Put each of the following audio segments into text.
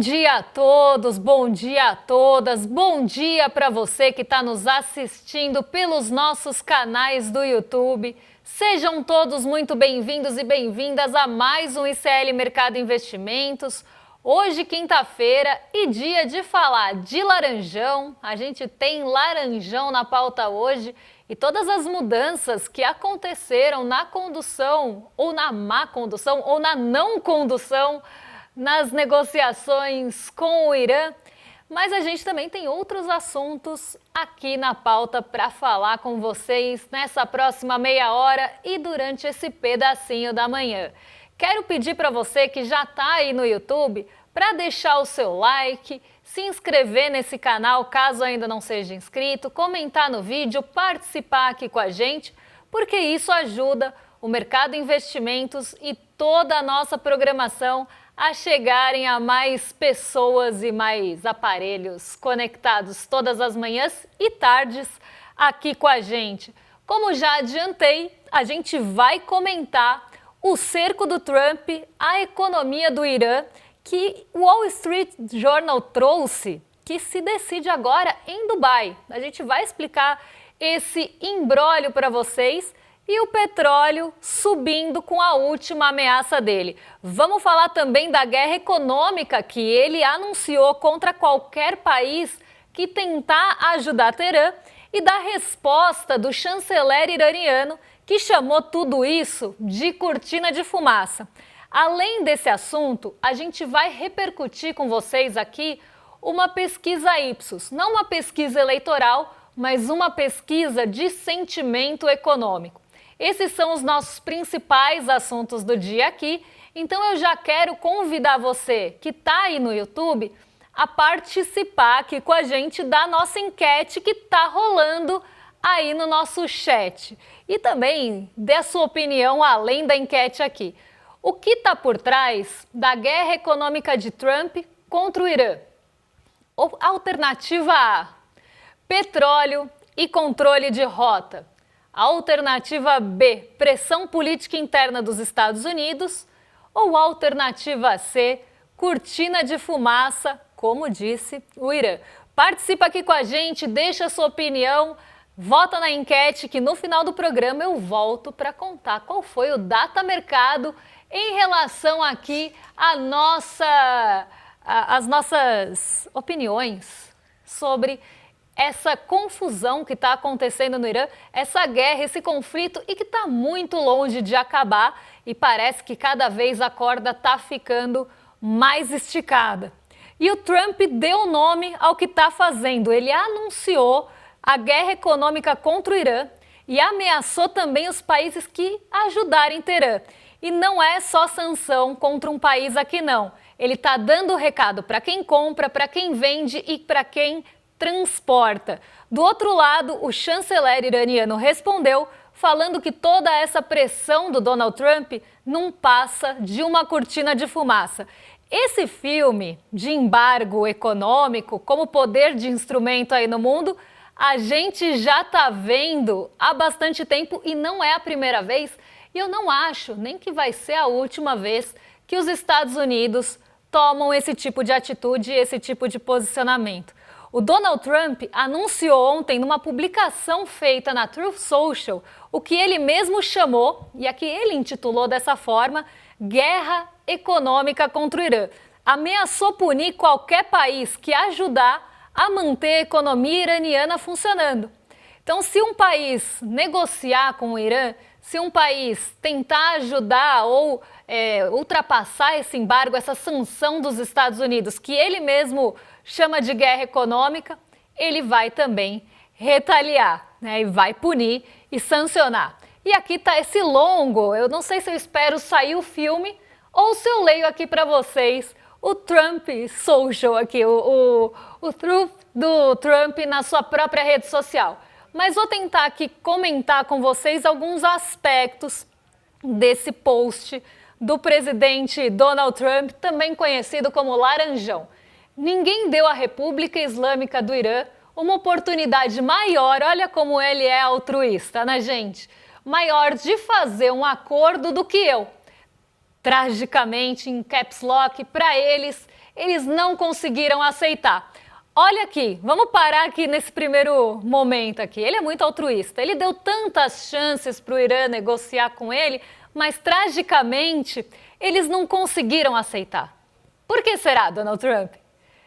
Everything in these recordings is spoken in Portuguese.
dia a todos, bom dia a todas, bom dia para você que está nos assistindo pelos nossos canais do YouTube. Sejam todos muito bem-vindos e bem-vindas a mais um ICL Mercado Investimentos. Hoje, quinta-feira, e dia de falar de laranjão. A gente tem laranjão na pauta hoje e todas as mudanças que aconteceram na condução, ou na má condução, ou na não condução, nas negociações com o Irã, mas a gente também tem outros assuntos aqui na pauta para falar com vocês nessa próxima meia hora e durante esse pedacinho da manhã. Quero pedir para você que já está aí no YouTube para deixar o seu like, se inscrever nesse canal caso ainda não seja inscrito, comentar no vídeo, participar aqui com a gente, porque isso ajuda o Mercado Investimentos e toda a nossa programação a chegarem a mais pessoas e mais aparelhos conectados todas as manhãs e tardes aqui com a gente. Como já adiantei, a gente vai comentar o cerco do Trump, a economia do Irã, que o Wall Street Journal trouxe, que se decide agora em Dubai. A gente vai explicar esse imbróglio para vocês. E o petróleo subindo com a última ameaça dele. Vamos falar também da guerra econômica que ele anunciou contra qualquer país que tentar ajudar Teherã e da resposta do chanceler iraniano que chamou tudo isso de cortina de fumaça. Além desse assunto, a gente vai repercutir com vocês aqui uma pesquisa Ipsos, não uma pesquisa eleitoral, mas uma pesquisa de sentimento econômico. Esses são os nossos principais assuntos do dia aqui, então eu já quero convidar você que está aí no YouTube a participar aqui com a gente da nossa enquete que está rolando aí no nosso chat. E também dê a sua opinião além da enquete aqui. O que está por trás da guerra econômica de Trump contra o Irã? Alternativa A, petróleo e controle de rota. Alternativa B, pressão política interna dos Estados Unidos. Ou alternativa C, cortina de fumaça, como disse o Irã. Participa aqui com a gente, deixa a sua opinião, vota na enquete que no final do programa eu volto para contar qual foi o data mercado em relação aqui às nossas opiniões sobre essa confusão que está acontecendo no Irã, essa guerra, esse conflito e que está muito longe de acabar e parece que cada vez a corda está ficando mais esticada. E o Trump deu nome ao que está fazendo, ele anunciou a guerra econômica contra o Irã e ameaçou também os países que ajudarem Teherã. E não é só sanção contra um país aqui não, ele está dando recado para quem compra, para quem vende e para quem transporta. Do outro lado, o chanceler iraniano respondeu falando que toda essa pressão do Donald Trump não passa de uma cortina de fumaça. Esse filme de embargo econômico como poder de instrumento aí no mundo, a gente já está vendo há bastante tempo e não é a primeira vez. E eu não acho nem que vai ser a última vez que os Estados Unidos tomam esse tipo de atitude e esse tipo de posicionamento. O Donald Trump anunciou ontem numa publicação feita na Truth Social o que ele mesmo chamou, e aqui ele intitulou dessa forma, guerra econômica contra o Irã. Ameaçou punir qualquer país que ajudar a manter a economia iraniana funcionando. Então, se um país negociar com o Irã, se um país tentar ajudar ou ultrapassar esse embargo, essa sanção dos Estados Unidos, que ele mesmo chama de guerra econômica, ele vai também retaliar, né? E vai punir e sancionar. E aqui está esse longo, eu não sei se eu espero sair o filme ou se eu leio aqui para vocês o Trump Social aqui, o Truth do Trump na sua própria rede social. Mas vou tentar aqui comentar com vocês alguns aspectos desse post do presidente Donald Trump, também conhecido como Laranjão. Ninguém deu à República Islâmica do Irã uma oportunidade maior, olha como ele é altruísta, né, gente? Maior de fazer um acordo do que eu. Tragicamente, em caps lock, para eles, eles não conseguiram aceitar. Olha aqui, vamos parar aqui nesse primeiro momento aqui. Ele é muito altruísta, ele deu tantas chances para o Irã negociar com ele, mas tragicamente eles não conseguiram aceitar. Por que será, Donald Trump?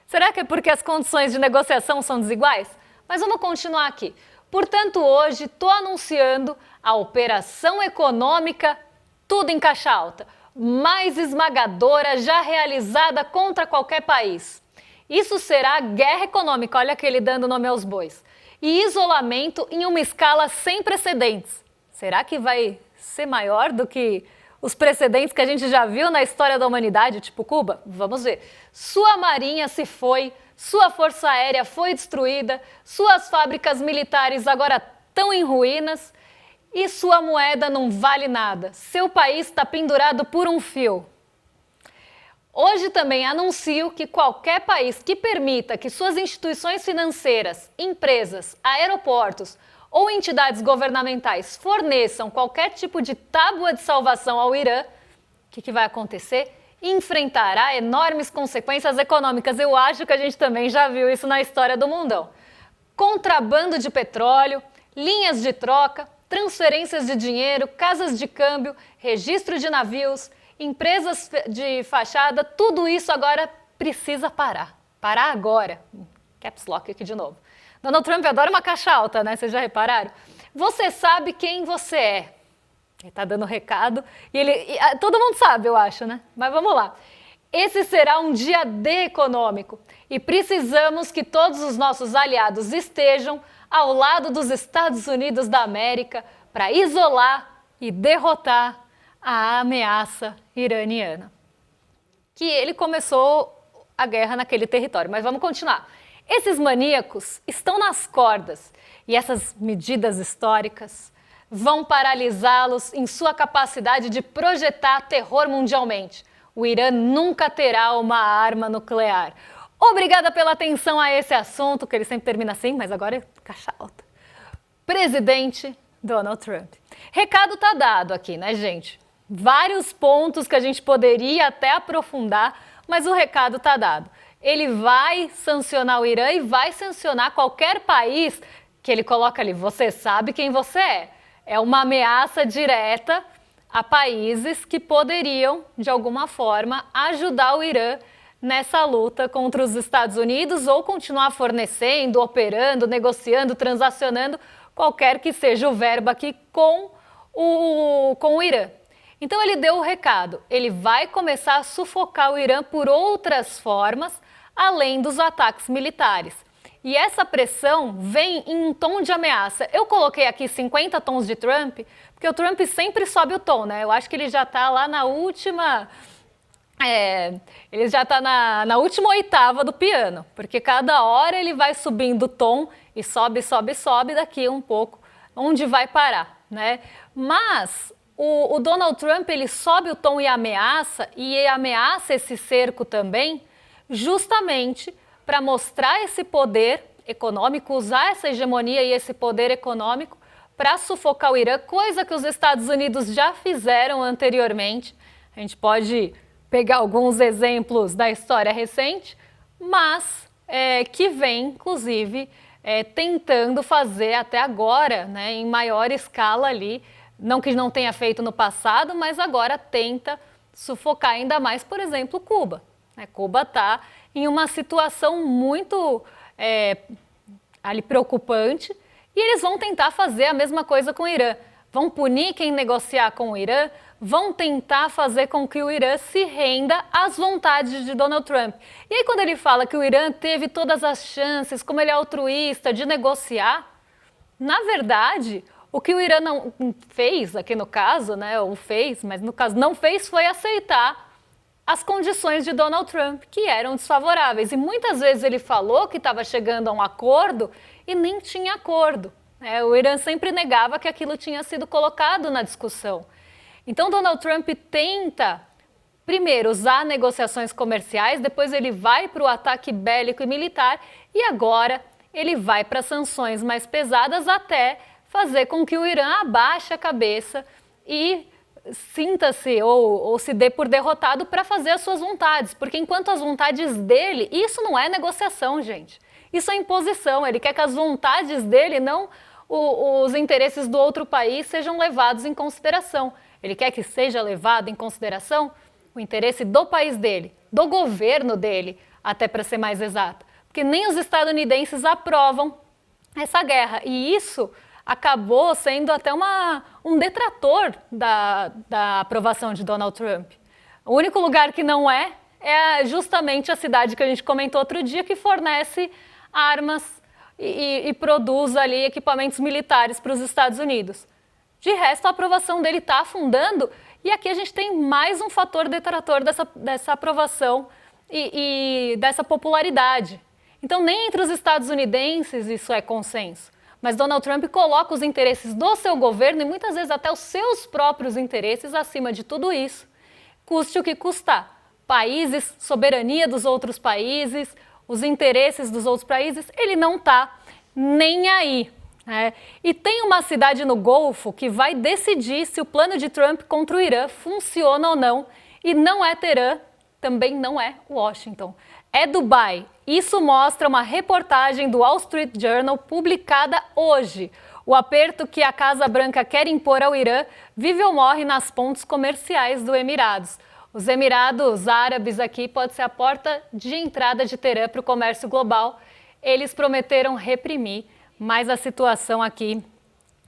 Será que é porque as condições de negociação são desiguais? Mas vamos continuar aqui. Portanto, hoje estou anunciando a operação econômica Tudo em Caixa Alta, mais esmagadora já realizada contra qualquer país. Isso será guerra econômica, olha que ele dando nome aos bois, e isolamento em uma escala sem precedentes. Será que vai ser maior do que os precedentes que a gente já viu na história da humanidade, tipo Cuba? Vamos ver. Sua marinha se foi, sua força aérea foi destruída, suas fábricas militares agora estão em ruínas e sua moeda não vale nada. Seu país está pendurado por um fio. Hoje também anuncio que qualquer país que permita que suas instituições financeiras, empresas, aeroportos ou entidades governamentais forneçam qualquer tipo de tábua de salvação ao Irã, o que vai acontecer? Enfrentará enormes consequências econômicas. Eu acho que a gente também já viu isso na história do mundão. Contrabando de petróleo, linhas de troca, transferências de dinheiro, casas de câmbio, registro de navios, empresas de fachada, tudo isso agora precisa parar. Parar agora. Caps Lock aqui de novo. Donald Trump adora uma caixa alta, né? Vocês já repararam? Você sabe quem você é. Ele tá dando recado todo mundo sabe, eu acho, né? Mas vamos lá. Esse será um dia D econômico e precisamos que todos os nossos aliados estejam ao lado dos Estados Unidos da América para isolar e derrotar a ameaça iraniana. Que ele começou a guerra naquele território, mas vamos continuar. Esses maníacos estão nas cordas e essas medidas históricas vão paralisá-los em sua capacidade de projetar terror mundialmente. O Irã nunca terá uma arma nuclear. Obrigada pela atenção a esse assunto, que ele sempre termina assim, mas agora é caixa alta. Presidente Donald Trump. Recado tá dado aqui, né, gente? Vários pontos que a gente poderia até aprofundar, mas o recado tá dado. Ele vai sancionar o Irã e vai sancionar qualquer país que ele coloca ali. Você sabe quem você é. É uma ameaça direta a países que poderiam, de alguma forma, ajudar o Irã nessa luta contra os Estados Unidos ou continuar fornecendo, operando, negociando, transacionando, qualquer que seja o verbo aqui com o Irã. Então ele deu o recado, ele vai começar a sufocar o Irã por outras formas, além dos ataques militares. E essa pressão vem em um tom de ameaça. Eu coloquei aqui 50 tons de Trump, porque o Trump sempre sobe o tom, né? Eu acho que ele já está lá na última... ele já está na última oitava do piano, porque cada hora ele vai subindo o tom e sobe, sobe, sobe, daqui um pouco, onde vai parar, né? Mas o Donald Trump, ele sobe o tom e ameaça esse cerco também, justamente para mostrar esse poder econômico, usar essa hegemonia e esse poder econômico para sufocar o Irã, coisa que os Estados Unidos já fizeram anteriormente. A gente pode pegar alguns exemplos da história recente, mas que vem, inclusive, tentando fazer até agora, né, em maior escala ali, não que não tenha feito no passado, mas agora tenta sufocar ainda mais, por exemplo, Cuba. Cuba está em uma situação muito ali preocupante e eles vão tentar fazer a mesma coisa com o Irã. Vão punir quem negociar com o Irã, vão tentar fazer com que o Irã se renda às vontades de Donald Trump. E aí quando ele fala que o Irã teve todas as chances, como ele é altruísta, de negociar, na verdade, o que o Irã não fez, aqui no caso, né, ou fez, mas no caso não fez, foi aceitar as condições de Donald Trump, que eram desfavoráveis. E muitas vezes ele falou que estava chegando a um acordo e nem tinha acordo. O Irã sempre negava que aquilo tinha sido colocado na discussão. Então Donald Trump tenta, primeiro, usar negociações comerciais, depois ele vai para o ataque bélico e militar e agora ele vai para sanções mais pesadas até fazer com que o Irã abaixe a cabeça e sinta-se ou se dê por derrotado para fazer as suas vontades, porque enquanto as vontades dele, isso não é negociação, gente. Isso é imposição. Ele quer que as vontades dele, não os interesses do outro país, sejam levados em consideração. Ele quer que seja levado em consideração o interesse do país dele, do governo dele, até para ser mais exata. Porque nem os estadunidenses aprovam essa guerra. E isso acabou sendo até um detrator da aprovação de Donald Trump. O único lugar que não é justamente a cidade que a gente comentou outro dia, que fornece armas e produz ali equipamentos militares para os Estados Unidos. De resto, a aprovação dele está afundando, e aqui a gente tem mais um fator detrator dessa aprovação e dessa popularidade. Então, nem entre os estadunidenses isso é consenso. Mas Donald Trump coloca os interesses do seu governo e muitas vezes até os seus próprios interesses acima de tudo isso, custe o que custar. Países, soberania dos outros países, os interesses dos outros países, ele não está nem aí. E tem uma cidade no Golfo que vai decidir se o plano de Trump contra o Irã funciona ou não. E não é Teherã, também não é Washington. É Dubai. Isso mostra uma reportagem do Wall Street Journal publicada hoje. O aperto que a Casa Branca quer impor ao Irã vive ou morre nas pontes comerciais do Emirados. Os Emirados Árabes aqui pode ser a porta de entrada de Teherã para o comércio global. Eles prometeram reprimir, mas a situação aqui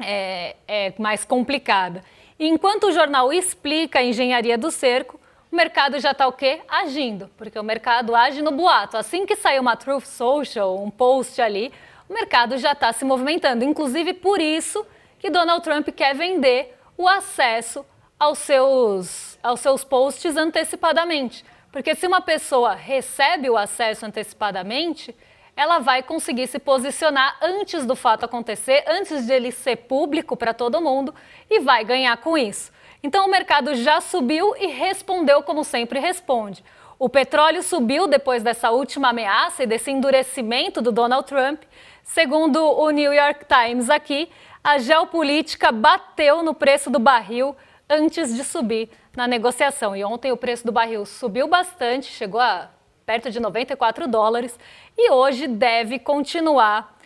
é mais complicada. E enquanto o jornal explica a engenharia do cerco, o mercado já está o quê? Agindo, porque o mercado age no boato. Assim que sair uma Truth Social, um post ali, o mercado já está se movimentando. Inclusive por isso que Donald Trump quer vender o acesso aos seus posts antecipadamente. Porque se uma pessoa recebe o acesso antecipadamente, ela vai conseguir se posicionar antes do fato acontecer, antes de ele ser público para todo mundo, e vai ganhar com isso. Então o mercado já subiu e respondeu como sempre responde. O petróleo subiu depois dessa última ameaça e desse endurecimento do Donald Trump. Segundo o New York Times aqui, a geopolítica bateu no preço do barril antes de subir na negociação. E ontem o preço do barril subiu bastante, chegou a perto de $94, e hoje deve continuar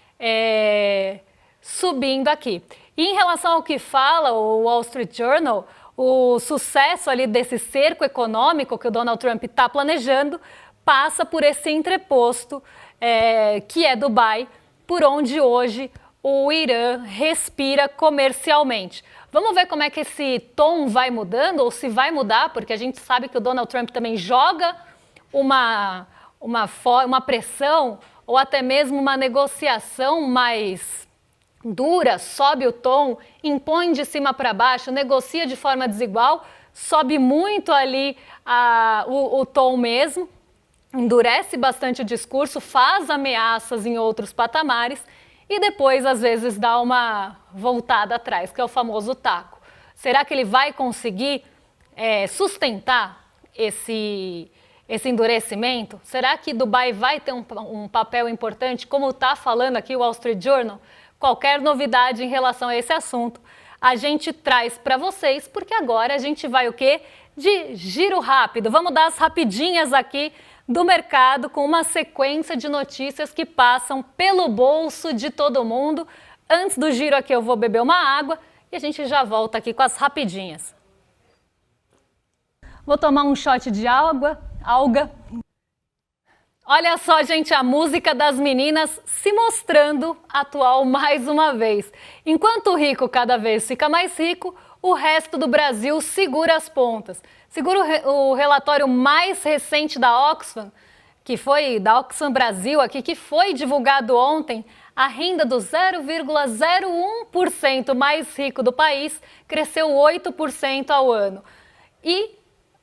subindo aqui. E em relação ao que fala o Wall Street Journal, o sucesso ali desse cerco econômico que o Donald Trump está planejando passa por esse entreposto que é Dubai, por onde hoje o Irã respira comercialmente. Vamos ver como é que esse tom vai mudando, ou se vai mudar, porque a gente sabe que o Donald Trump também joga uma pressão ou até mesmo uma negociação mais dura, sobe o tom, impõe de cima para baixo, negocia de forma desigual, sobe muito ali o tom mesmo, endurece bastante o discurso, faz ameaças em outros patamares e depois, às vezes, dá uma voltada atrás, que é o famoso taco. Será que ele vai conseguir sustentar esse endurecimento? Será que Dubai vai ter um papel importante, como está falando aqui o Wall Street Journal? Qualquer novidade em relação a esse assunto, a gente traz para vocês, porque agora a gente vai o quê? De giro rápido. Vamos dar as rapidinhas aqui do mercado com uma sequência de notícias que passam pelo bolso de todo mundo. Antes do giro aqui eu vou beber uma água e a gente já volta aqui com as rapidinhas. Vou tomar um shot de alga. Olha só, gente, a música das meninas se mostrando atual mais uma vez. Enquanto o rico cada vez fica mais rico, o resto do Brasil segura as pontas. Segura o relatório mais recente da Oxfam, que foi da Oxfam Brasil aqui, que foi divulgado ontem. A renda do 0,01% mais rico do país cresceu 8% ao ano. E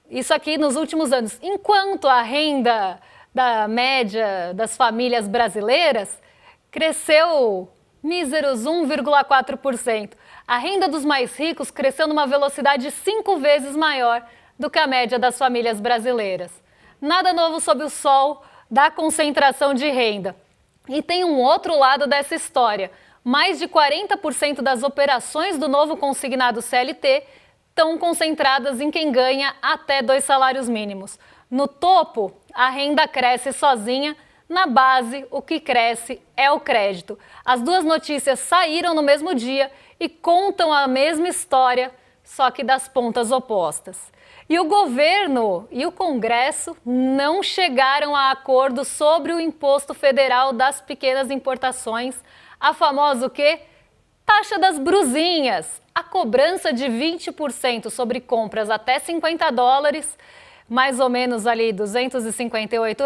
isso aqui nos últimos anos. Enquanto a renda da média das famílias brasileiras cresceu míseros 1,4%. A renda dos mais ricos cresceu numa velocidade 5 vezes maior do que a média das famílias brasileiras. Nada novo sob o sol da concentração de renda. E tem um outro lado dessa história. Mais de 40% das operações do novo consignado CLT estão concentradas em quem ganha até 2 salários mínimos. No topo, a renda cresce sozinha, na base, o que cresce é o crédito. As duas notícias saíram no mesmo dia e contam a mesma história, só que das pontas opostas. E o governo e o Congresso não chegaram a acordo sobre o imposto federal das pequenas importações, a famosa o quê? Taxa das brusinhas, a cobrança de 20% sobre compras até $50, mais ou menos ali R$ 258,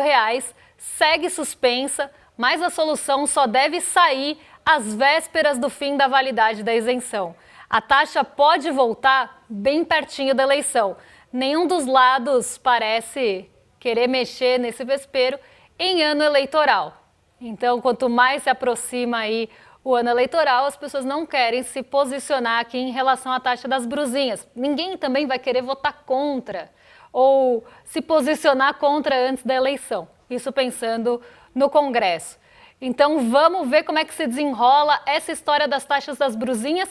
segue suspensa, mas a solução só deve sair às vésperas do fim da validade da isenção. A taxa pode voltar bem pertinho da eleição. Nenhum dos lados parece querer mexer nesse vespeiro em ano eleitoral. Então, quanto mais se aproxima aí o ano eleitoral, as pessoas não querem se posicionar aqui em relação à taxa das brusinhas. Ninguém também vai querer votar contra ou se posicionar contra antes da eleição. Isso pensando no Congresso. Então, vamos ver como é que se desenrola essa história das taxas das brusinhas.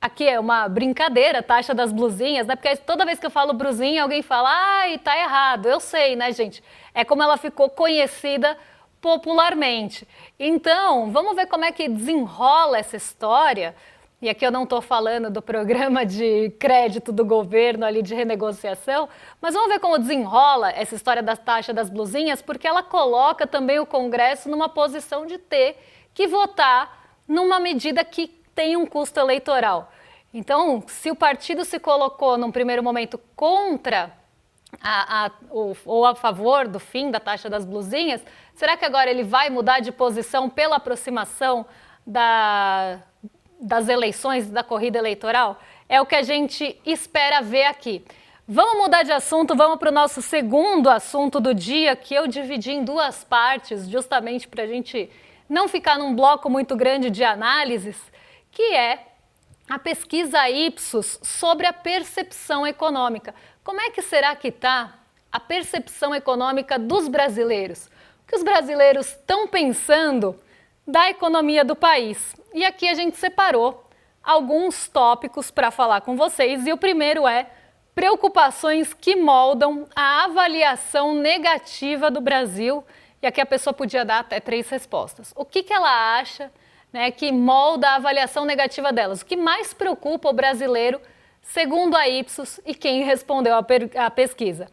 Aqui é uma brincadeira, taxa das blusinhas, né? Porque toda vez que eu falo brusinha, alguém fala, ai, tá errado. Eu sei, né, gente? É como ela ficou conhecida popularmente. Então, vamos ver como é que desenrola essa história. E aqui eu não estou falando do programa de crédito do governo ali de renegociação, mas vamos ver como desenrola essa história da taxa das blusinhas, porque ela coloca também o Congresso numa posição de ter que votar numa medida que tem um custo eleitoral. Então, se o partido se colocou num primeiro momento contra ou a favor do fim da taxa das blusinhas, será que agora ele vai mudar de posição pela aproximação das eleições, da corrida eleitoral? É o que a gente espera ver aqui. Vamos mudar de assunto, vamos para o nosso segundo assunto do dia, que eu dividi em duas partes, justamente para a gente não ficar num bloco muito grande de análises, que é a pesquisa Ipsos sobre a percepção econômica. Como é que será que está a percepção econômica dos brasileiros? O que os brasileiros estão pensando da economia do país? E aqui a gente separou alguns tópicos para falar com vocês, e o primeiro é preocupações que moldam a avaliação negativa do Brasil, e aqui a pessoa podia dar até 3 respostas. O que ela acha, né, que molda a avaliação negativa delas? O que mais preocupa o brasileiro, segundo a Ipsos e quem respondeu a pesquisa?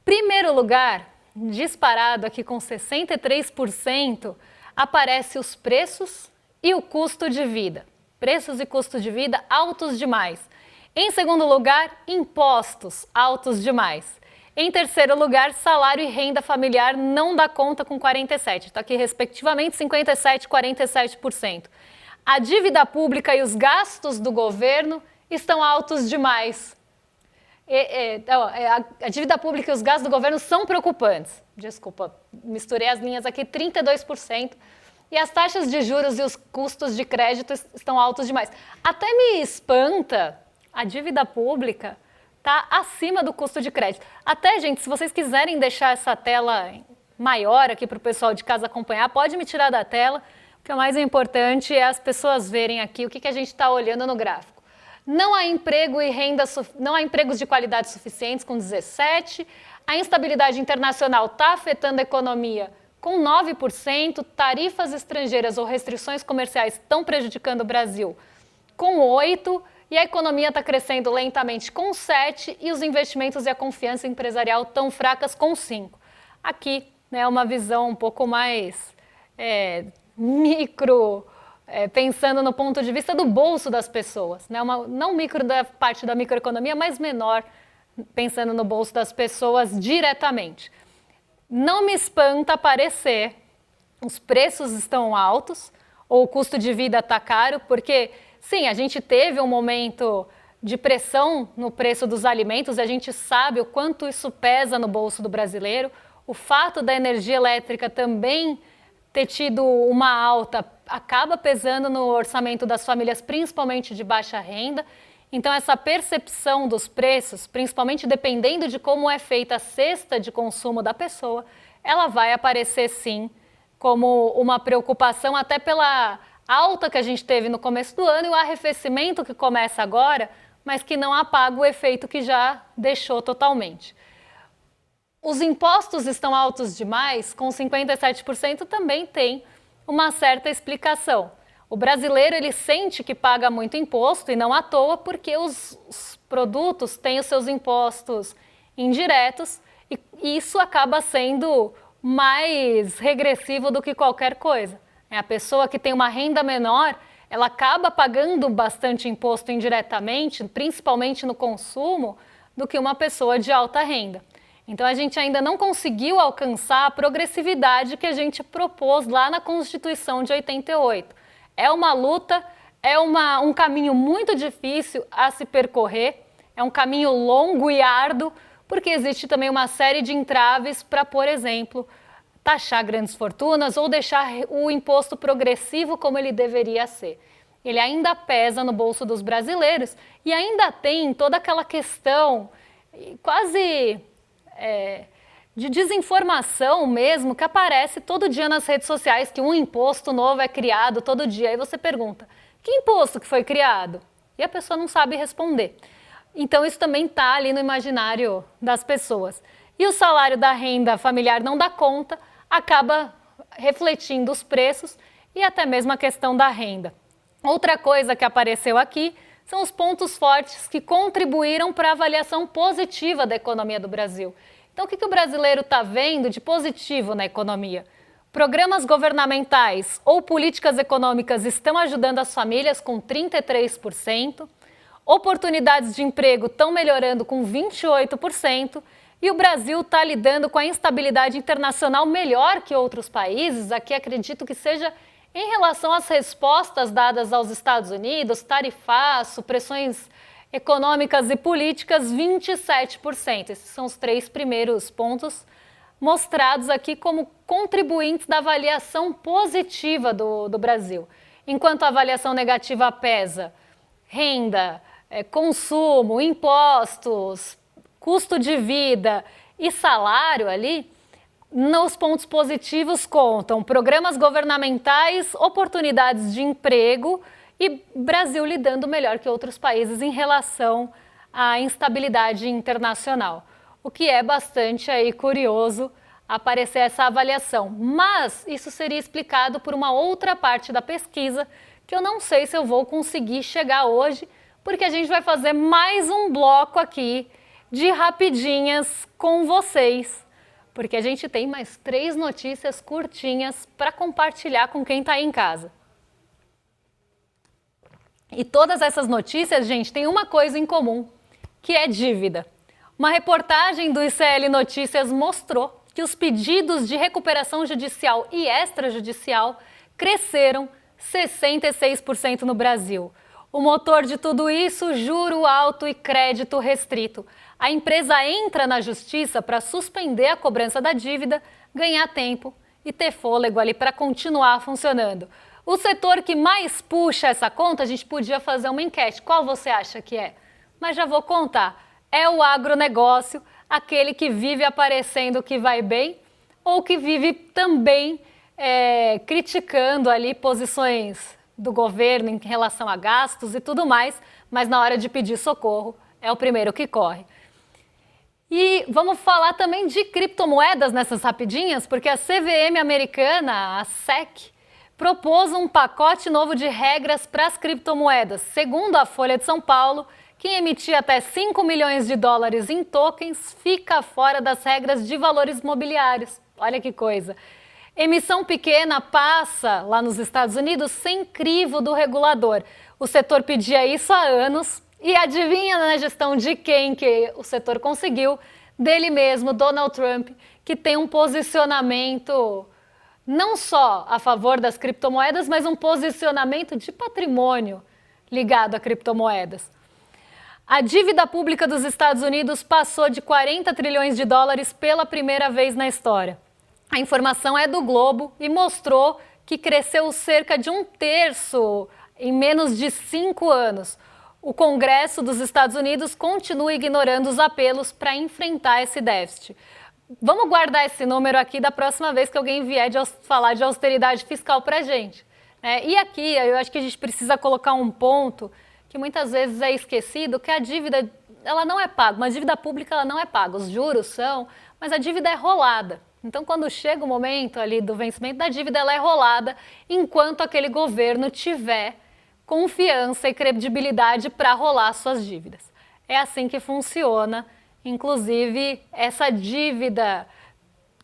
Primeiro lugar, disparado aqui com 63%, aparece os preços e o custo de vida. Preços e custo de vida altos demais. Em segundo lugar, impostos altos demais. Em terceiro lugar, salário e renda familiar não dá conta com 47%. Está aqui, respectivamente, 57% e 47%. A dívida pública e os gastos do governo estão altos demais. A dívida pública e os gastos do governo são preocupantes. Desculpa, misturei as linhas aqui, 32%. E as taxas de juros e os custos de crédito estão altos demais. Até me espanta, a dívida pública está acima do custo de crédito. Até, gente, se vocês quiserem deixar essa tela maior aqui para o pessoal de casa acompanhar, pode me tirar da tela, porque o mais importante é as pessoas verem aqui o que a gente está olhando no gráfico. Não há emprego e renda, não há empregos de qualidade suficientes, com 17%. A instabilidade internacional está afetando a economia, com 9%. Tarifas estrangeiras ou restrições comerciais estão prejudicando o Brasil, com 8%. E a economia está crescendo lentamente, com 7%, e os investimentos e a confiança empresarial estão fracas, com 5%. Aqui, né, uma visão um pouco mais micro, pensando no ponto de vista do bolso das pessoas, né? Não micro da parte da microeconomia, mas menor, pensando no bolso das pessoas diretamente. Não me espanta aparecer, os preços estão altos, ou o custo de vida está caro, porque, sim, a gente teve um momento de pressão no preço dos alimentos, e a gente sabe o quanto isso pesa no bolso do brasileiro. O fato da energia elétrica também ter tido uma alta acaba pesando no orçamento das famílias, principalmente de baixa renda. Então, essa percepção dos preços, principalmente dependendo de como é feita a cesta de consumo da pessoa, ela vai aparecer, sim, como uma preocupação, até pela alta que a gente teve no começo do ano e o arrefecimento que começa agora, mas que não apaga o efeito que já deixou totalmente. Os impostos estão altos demais, com 57% também tem uma certa explicação. O brasileiro ele sente que paga muito imposto e não à toa porque os produtos têm os seus impostos indiretos e isso acaba sendo mais regressivo do que qualquer coisa. A pessoa que tem uma renda menor, ela acaba pagando bastante imposto indiretamente, principalmente no consumo, do que uma pessoa de alta renda. Então a gente ainda não conseguiu alcançar a progressividade que a gente propôs lá na Constituição de 88. É uma luta, é um caminho muito difícil a se percorrer, é um caminho longo e árduo, porque existe também uma série de entraves para, por exemplo, taxar grandes fortunas ou deixar o imposto progressivo como ele deveria ser. Ele ainda pesa no bolso dos brasileiros e ainda tem toda aquela questão quase de desinformação mesmo que aparece todo dia nas redes sociais, que um imposto novo é criado todo dia. Aí você pergunta, que imposto que foi criado? E a pessoa não sabe responder. Então isso também está ali no imaginário das pessoas. E o salário da renda familiar não dá conta, acaba refletindo os preços e até mesmo a questão da renda. Outra coisa que apareceu aqui são os pontos fortes que contribuíram para a avaliação positiva da economia do Brasil. Então, o que o brasileiro está vendo de positivo na economia? Programas governamentais ou políticas econômicas estão ajudando as famílias com 33%, oportunidades de emprego estão melhorando com 28%, e o Brasil está lidando com a instabilidade internacional melhor que outros países. Aqui acredito que seja em relação às respostas dadas aos Estados Unidos, tarifaço, pressões econômicas e políticas, 27%. Esses são os 3 primeiros pontos mostrados aqui como contribuintes da avaliação positiva do Brasil. Enquanto a avaliação negativa pesa renda, consumo, impostos, custo de vida e salário ali, nos pontos positivos contam programas governamentais, oportunidades de emprego e Brasil lidando melhor que outros países em relação à instabilidade internacional. O que é bastante aí curioso aparecer essa avaliação. Mas isso seria explicado por uma outra parte da pesquisa que eu não sei se eu vou conseguir chegar hoje, porque a gente vai fazer mais um bloco aqui de rapidinhas com vocês. Porque a gente tem mais 3 notícias curtinhas para compartilhar com quem está aí em casa. E todas essas notícias, gente, têm uma coisa em comum, que é dívida. Uma reportagem do ICL Notícias mostrou que os pedidos de recuperação judicial e extrajudicial cresceram 66% no Brasil. O motor de tudo isso, juro alto e crédito restrito. A empresa entra na justiça para suspender a cobrança da dívida, ganhar tempo e ter fôlego ali para continuar funcionando. O setor que mais puxa essa conta, a gente podia fazer uma enquete. Qual você acha que é? Mas já vou contar. É o agronegócio, aquele que vive aparecendo que vai bem ou que vive também criticando ali posições do governo em relação a gastos e tudo mais, mas na hora de pedir socorro é o primeiro que corre. E vamos falar também de criptomoedas nessas rapidinhas, porque a CVM americana, a SEC, propôs um pacote novo de regras para as criptomoedas. Segundo a Folha de São Paulo, quem emitir até 5 milhões de dólares em tokens fica fora das regras de valores mobiliários. Olha que coisa. Emissão pequena passa lá nos Estados Unidos sem crivo do regulador. O setor pedia isso há anos e adivinha na gestão de quem que o setor conseguiu? Dele mesmo, Donald Trump, que tem um posicionamento não só a favor das criptomoedas, mas um posicionamento de patrimônio ligado a criptomoedas. A dívida pública dos Estados Unidos passou de 40 trilhões de dólares pela primeira vez na história. A informação é do Globo e mostrou que cresceu cerca de 1/3 em menos de 5 anos. O Congresso dos Estados Unidos continua ignorando os apelos para enfrentar esse déficit. Vamos guardar esse número aqui da próxima vez que alguém vier falar de austeridade fiscal para a gente. E aqui eu acho que a gente precisa colocar um ponto que muitas vezes é esquecido que a dívida ela não é paga, uma dívida pública ela não é paga, os juros são, mas a dívida é rolada. Então, quando chega o momento ali do vencimento da dívida, ela é rolada enquanto aquele governo tiver confiança e credibilidade para rolar suas dívidas. É assim que funciona, inclusive, essa dívida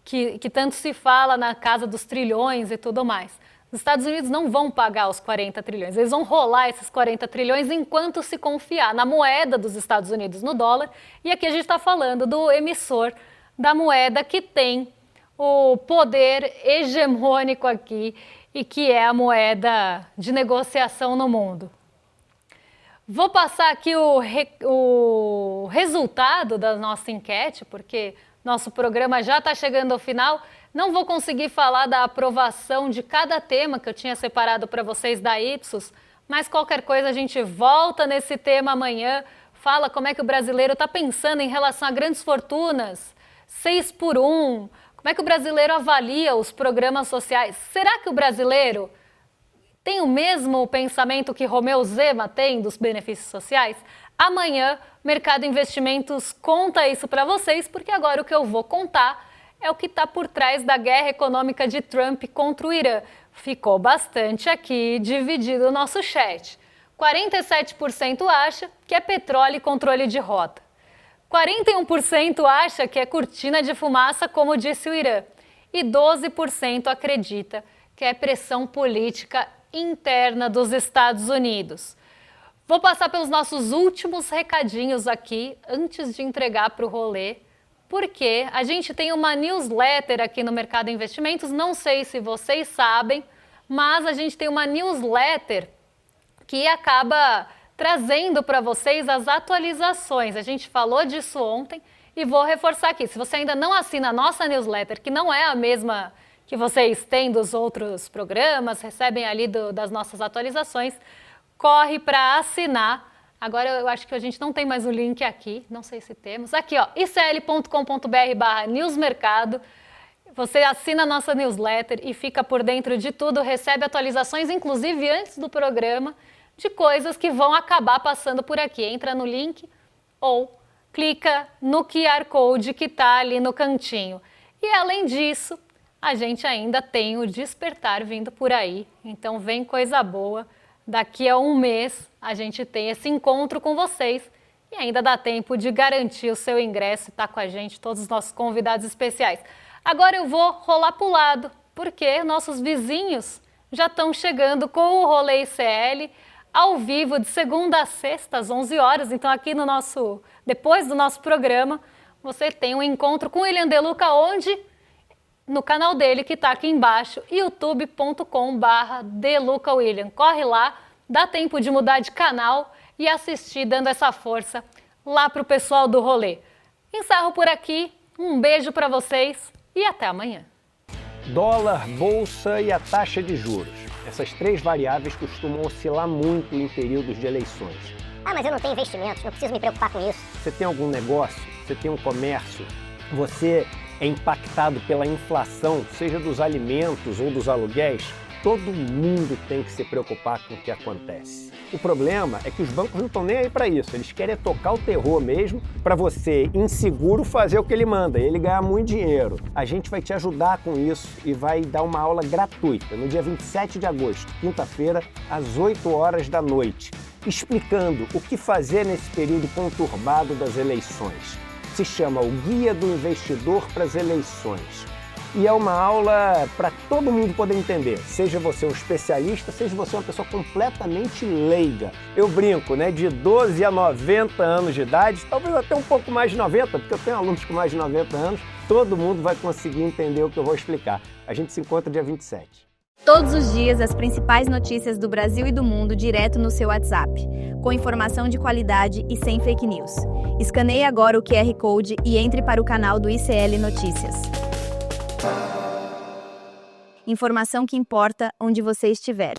que tanto se fala na casa dos trilhões e tudo mais. Os Estados Unidos não vão pagar os 40 trilhões, eles vão rolar esses 40 trilhões enquanto se confiar na moeda dos Estados Unidos, no dólar. E aqui a gente está falando do emissor da moeda que tem o poder hegemônico aqui e que é a moeda de negociação no mundo. Vou passar aqui o resultado da nossa enquete, porque nosso programa já está chegando ao final. Não vou conseguir falar da aprovação de cada tema que eu tinha separado para vocês da Ipsos, mas qualquer coisa a gente volta nesse tema amanhã, fala como é que o brasileiro está pensando em relação a grandes fortunas, 6x1, como é que o brasileiro avalia os programas sociais. Será que o brasileiro tem o mesmo pensamento que Romeu Zema tem dos benefícios sociais? Amanhã, Mercado Investimentos conta isso para vocês, porque agora o que eu vou contar é o que está por trás da guerra econômica de Trump contra o Irã. Ficou bastante aqui dividido o nosso chat. 47% acha que é petróleo e controle de rota. 41% acha que é cortina de fumaça, como disse o Irã. E 12% acredita que é pressão política interna dos Estados Unidos. Vou passar pelos nossos últimos recadinhos aqui, antes de entregar para o rolê, porque a gente tem uma newsletter aqui no Mercado Investimentos, não sei se vocês sabem, mas a gente tem uma newsletter que acaba trazendo para vocês as atualizações. A gente falou disso ontem e vou reforçar aqui. Se você ainda não assina a nossa newsletter, que não é a mesma que vocês têm dos outros programas, recebem ali das nossas atualizações, corre para assinar. Agora eu acho que a gente não tem mais o link aqui, não sei se temos. Aqui, ó, icl.com.br/newsmercado. Você assina a nossa newsletter e fica por dentro de tudo, recebe atualizações, inclusive antes do programa, de coisas que vão acabar passando por aqui. Entra no link ou clica no QR Code que está ali no cantinho. E além disso, a gente ainda tem o Despertar vindo por aí, então vem coisa boa. Daqui a um mês a gente tem esse encontro com vocês e ainda dá tempo de garantir o seu ingresso e estar com a gente, todos os nossos convidados especiais. Agora eu vou rolar para o lado, porque nossos vizinhos já estão chegando com o Rolê ICL, ao vivo, de segunda a sexta, às 11 horas. Então aqui depois do nosso programa, você tem um encontro com o William De Luca, onde? No canal dele, que está aqui embaixo, youtube.com/DeLucaWilliam. Corre lá, dá tempo de mudar de canal e assistir, dando essa força lá para o pessoal do rolê. Encerro por aqui, um beijo para vocês e até amanhã. Dólar, bolsa e a taxa de juros. Essas três variáveis costumam oscilar muito em períodos de eleições. Ah, mas eu não tenho investimentos, não preciso me preocupar com isso. Você tem algum negócio? Você tem um comércio? Você é impactado pela inflação, seja dos alimentos ou dos aluguéis? Todo mundo tem que se preocupar com o que acontece. O problema é que os bancos não estão nem aí para isso. Eles querem tocar o terror mesmo para você, inseguro, fazer o que ele manda e ele ganhar muito dinheiro. A gente vai te ajudar com isso e vai dar uma aula gratuita no dia 27 de agosto, quinta-feira, às 8 horas da noite, explicando o que fazer nesse período conturbado das eleições. Se chama o Guia do Investidor para as Eleições. E é uma aula para todo mundo poder entender, seja você um especialista, seja você uma pessoa completamente leiga. Eu brinco, né, de 12 a 90 anos de idade, talvez até um pouco mais de 90, porque eu tenho alunos com mais de 90 anos, todo mundo vai conseguir entender o que eu vou explicar. A gente se encontra dia 27. Todos os dias, as principais notícias do Brasil e do mundo direto no seu WhatsApp, com informação de qualidade e sem fake news. Escaneie agora o QR Code e entre para o canal do ICL Notícias. Informação que importa onde você estiver.